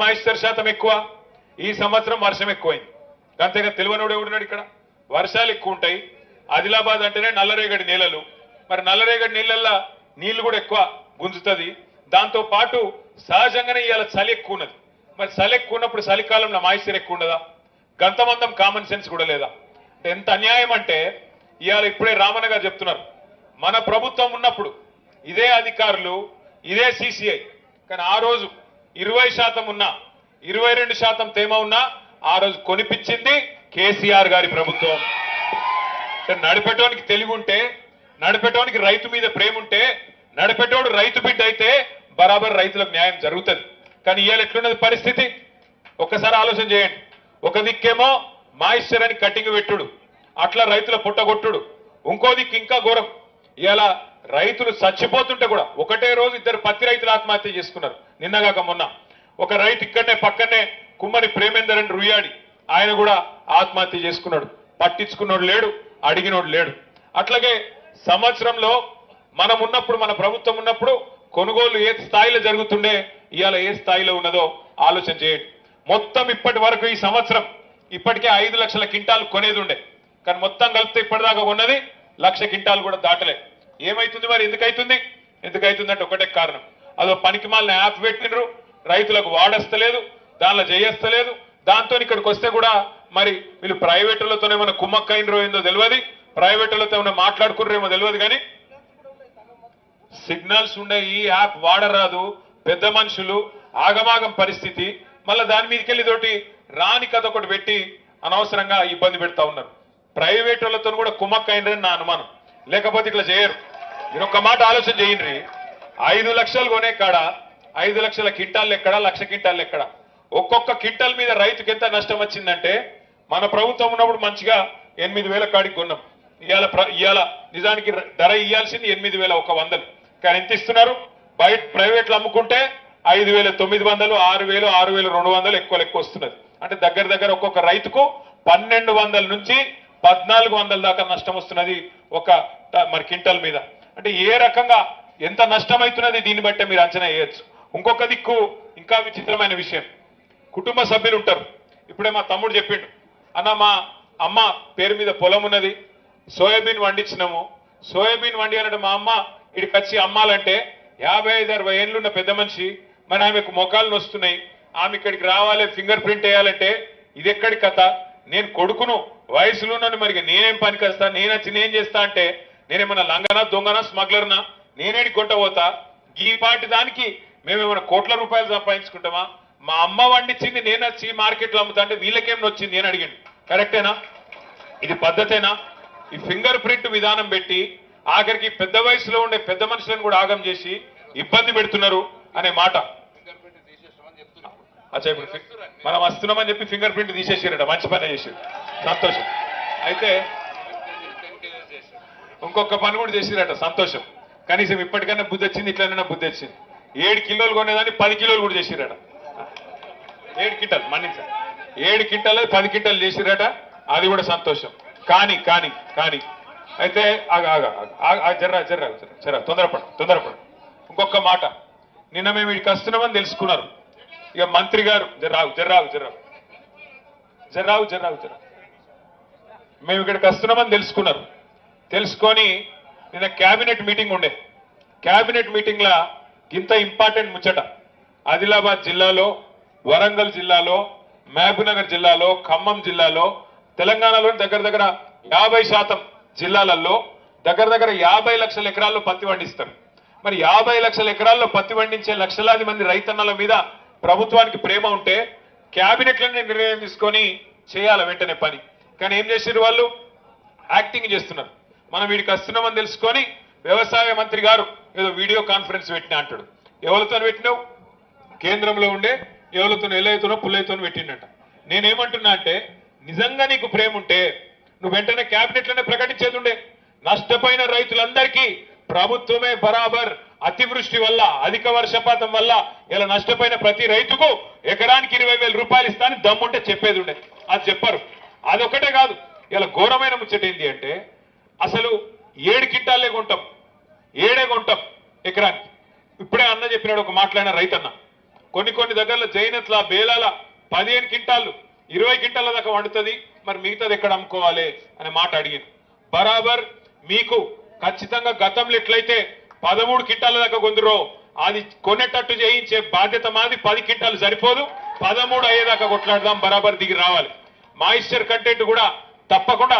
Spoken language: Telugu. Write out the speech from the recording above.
మాయిశ్చర్ శాతం ఎక్కువ, ఈ సంవత్సరం వర్షం ఎక్కువైంది. అంతేగా తెలివనోడు ఎవడున్నాడు ఇక్కడ? వర్షాలు ఎక్కువ ఉంటాయి. ఆదిలాబాద్ అంటేనే నల్లరేగడి నీళ్ళలు, మరి నల్లరేగడి నీళ్ళల్లో నీళ్లు కూడా ఎక్కువ గుంజుతుంది. దాంతో పాటు సహజంగానే ఇవాళ చలి ఎక్కువ ఉన్నది. మరి చలి ఎక్కువ ఉన్నప్పుడు చలికాలంలో మాయిశ్చర్ ఎక్కువ ఉండదా? గంతమందం కామన్ సెన్స్ కూడా లేదా? ఎంత అన్యాయం అంటే ఇవాళ ఇప్పుడే రామన్న గారు చెప్తున్నారు, మన ప్రభుత్వం ఉన్నప్పుడు ఇదే అధికారులు ఇదే సిసిఐ, కానీ ఆ రోజు 20% ఉన్నా 22% తేమ ఉన్నా ఆ రోజు కొనిపించింది కేసీఆర్ గారి ప్రభుత్వం. నడిపెట్టడానికి తెలివి ఉంటే, నడిపెట్టడానికి రైతు మీద ప్రేమ ఉంటే, నడిపెట్టోడు రైతు బిడ్డ అయితే బరాబర్ రైతులకు న్యాయం జరుగుతుంది. కానీ ఇవాళ ఎట్లున్నది పరిస్థితి ఒక్కసారి ఆలోచన చేయండి. ఒక దిక్కేమో మాయిశ్చర్ అని కటింగ్ పెట్టుడు, అట్లా రైతుల పుట్టగొట్టుడు, ఇంకో దిక్కు ఇంకా ఘోరం. ఇవాళ రైతులు చచ్చిపోతుంటే కూడా ఒకటే రోజు 2 పత్తి రైతులు ఆత్మహత్య చేసుకున్నారు. నిన్నగాక మొన్న ఒక రైతు ఇక్కడనే పక్కనే కుమ్మరి ప్రేమేందర్ అని రుయాడి, ఆయన కూడా ఆత్మహత్య చేసుకున్నాడు. పట్టించుకున్నోడు లేడు, అడిగినోడు లేడు. అట్లాగే సంవత్సరంలో మనం ఉన్నప్పుడు, మన ప్రభుత్వం ఉన్నప్పుడు కొనుగోలు ఏ స్థాయిలో జరుగుతుండే, ఇవాళ ఏ స్థాయిలో ఉన్నదో ఆలోచన చేయండి. మొత్తం ఇప్పటి వరకు ఈ సంవత్సరం ఇప్పటికే 5 లక్షల క్వింటాలు కొనేది ఉండే, కానీ మొత్తం కలిపితే ఇప్పటిదాకా ఉన్నది 1 లక్ష క్వింటాలు కూడా దాటలే. ఏమైతుంది మరి? ఎందుకైతుందంటే ఒకటే కారణం, అదో పనికిమాలిన యాప్ పెట్టినరు, రైతులకు వాడస్తలేదు, దానిలో చేయస్తలేదు. దాంతో ఇక్కడికి వస్తే కూడా మరి వీళ్ళు ప్రైవేటులతోనే మన కుమ్మక్కైనరో ఏందో తెలియదు, ప్రైవేటులతో ఏమైనా మాట్లాడుకున్నారేమో తెలియదు, కానీ సిగ్నల్స్ ఉండే ఈ యాప్ వాడరాదు. పెద్ద మనుషులు ఆగమాగం పరిస్థితి, మళ్ళీ దాని మీదకెళ్ళి తోటి రాని కథ ఒకటి పెట్టి అనవసరంగా ఇబ్బంది పెడతా ఉన్నారు. ప్రైవేట్ వాళ్ళతో కూడా కుమ్మక్కైనరని నా అనుమానం, లేకపోతే ఇట్లా చేయరు. మీరు ఒక్క మాట ఆలోచన చేయండి, 5 లక్షలు కొనే కాడ 5 లక్షల క్వింటాల్ ఎక్కడ, 1 లక్ష క్వింటాల్ ఎక్కడ? ఒక్కొక్క క్వింటాల్ మీద రైతుకి ఎంత నష్టం వచ్చిందంటే, మన ప్రభుత్వం ఉన్నప్పుడు మంచిగా 8,000 కాడికి కొన్నాం. ఇవాళ నిజానికి ధర ఇవ్వాల్సింది 8,100, కానీ ఎంత ఇస్తున్నారు? బయట ప్రైవేట్లు అమ్ముకుంటే 5,900, 6,000, 6,200 ఎక్కువ వస్తున్నది. అంటే దగ్గర ఒక్కొక్క రైతుకు 1,200 నుంచి 1,400 దాకా నష్టం వస్తున్నది ఒక మరి క్వింటల్ మీద. అంటే ఏ రకంగా ఎంత నష్టం అవుతున్నది దీన్ని బట్టే మీరు అంచనా వేయచ్చు. ఇంకొక దిక్కు ఇంకా విచిత్రమైన విషయం, కుటుంబ సభ్యులు ఉంటారు. ఇప్పుడే మా తమ్ముడు చెప్పిండు, అన్న మా అమ్మ పేరు మీద పొలం ఉన్నది, సోయాబీన్ వండించినాము. సోయాబీన్ వండి అన్నట్టు మా అమ్మ ఇక్కడికి వచ్చి అమ్మాలంటే 55-60 ఏళ్ళున్న పెద్ద మనిషి, మరి ఆమెకు మొఖాలు వస్తున్నాయి, ఆమె ఇక్కడికి రావాలి, ఫింగర్ ప్రింట్ వేయాలంటే ఇది ఎక్కడి కథ? నేను కొడుకును, వయసులో ఉన్నాను, మరి నేనేం పనికి వస్తా, నేనేం చేస్తా అంటే నేనేమన్నా లంగనా, దొంగనా, స్మగ్లర్నా? నేనేడి కొంట పోతా? ఈ పాటి దానికి మేమేమైనా కోట్ల రూపాయలు సంపాదించుకుంటామా? మా అమ్మ వండించింది నేను వచ్చి మార్కెట్లో అమ్ముతా అంటే వీళ్ళకేం వచ్చింది అని అడిగాను. కరెక్టేనా? ఇది పద్ధతేనా? ఈ ఫింగర్ ప్రింట్ విధానం పెట్టి ఆఖరికి పెద్ద వయసులో ఉండే పెద్ద మనుషులను కూడా ఆగం చేసి ఇబ్బంది పెడుతున్నారు అనే మాట. అచ్చా, ఇప్పుడు మనం వస్తున్నామని చెప్పి ఫింగర్ ప్రింట్ తీసేసారట, మంచి పని చేసారు, సంతోషం. అయితే ఇంకొక పని కూడా చేసిరట, సంతోషం. కనీసం ఇప్పటికైనా బుద్ధి వచ్చింది, ఇట్లైనా బుద్ధి వచ్చింది. 7 కిలోలు కొనేదాన్ని 10 కిలోలు కూడా చేసిరట. 7 క్వింటాల్ మన్నించారు, 7 క్వింటాల్ 10 క్వింటాల్ చేసిరట, అది కూడా సంతోషం. కానీ అయితే జర్రా తొందరపడు. ఇంకొక మాట, నిన్న మేము ఇక్కడికి వస్తున్నామని తెలుసుకున్నారు. ఇక మంత్రి గారు జర్రావు మేము ఇక్కడికి వస్తున్నామని తెలుసుకొని నిన్న క్యాబినెట్ మీటింగ్ ఉండే. క్యాబినెట్ మీటింగ్ లా ఇంత ఇంపార్టెంట్ ముచ్చట, ఆదిలాబాద్ జిల్లాలో, వరంగల్ జిల్లాలో, మహబూబ్నగర్ జిల్లాలో, ఖమ్మం జిల్లాలో, తెలంగాణలో దగ్గర 50% జిల్లాలలో దగ్గర 50 లక్షల ఎకరాల్లో పత్తి పండిస్తారు. మరి 50 లక్షల ఎకరాల్లో పత్తి పండించే లక్షలాది మంది రైతన్నల మీద ప్రభుత్వానికి ప్రేమ ఉంటే క్యాబినెట్లనే నిర్ణయం తీసుకొని చేయాలి వెంటనే పని. కానీ ఏం చేసారు వాళ్ళు? యాక్టింగ్ చేస్తున్నారు. మనం వీడికి వస్తున్నామని తెలుసుకొని వ్యవసాయ మంత్రి గారు ఏదో వీడియో కాన్ఫరెన్స్ పెట్టినా అంటాడు. ఎవరితో పెట్టినావు? కేంద్రంలో ఉండే ఎవరితో, ఎల్లయితోనో పుల్లయితోనో పెట్టిండట. నేనేమంటున్నా అంటే, నిజంగా నీకు ప్రేమ ఉంటే నువ్వు వెంటనే క్యాబినెట్లోనే ప్రకటించేది ఉండే. నష్టపోయిన రైతులందరికీ ప్రభుత్వమే బరాబర్ అతివృష్టి వల్ల, అధిక వర్షపాతం వల్ల ఇలా నష్టపోయిన ప్రతి రైతుకు ఎకరానికి 20,000 రూపాయలు ఇస్తానని దమ్ముంటే చెప్పేది ఉండే. అది చెప్పారు. అదొకటే కాదు, ఇలా ఘోరమైన ముచ్చట ఏంటి అంటే, అసలు 7 క్వింటాలే కొంటాం, 7 కొంటాం ఎకరానికి. ఇప్పుడే అన్న చెప్పినాడు, ఒక మాట్లాడిన రైతన్న కొన్ని దగ్గరలో జైనత్ల బేలాల 15 క్వింటాలు 20 క్వింటాల దాకా వండుతుంది, మరి మిగతాది ఎక్కడ అమ్ముకోవాలి అనే మాట అడిగింది. బరాబర్ మీకు ఖచ్చితంగా గతంలో ఎట్లయితే 13 క్వింటాల దాకా కొందరో అది కొనేటట్టు చేయించే బాధ్యత మాది. 10 క్వింటాలు సరిపోదు, 13 అయ్యేదాకా కొట్లాడదాం, బరాబర్ దిగి రావాలి. మాయిశ్చర్ కంటెంట్ కూడా తప్పకుండా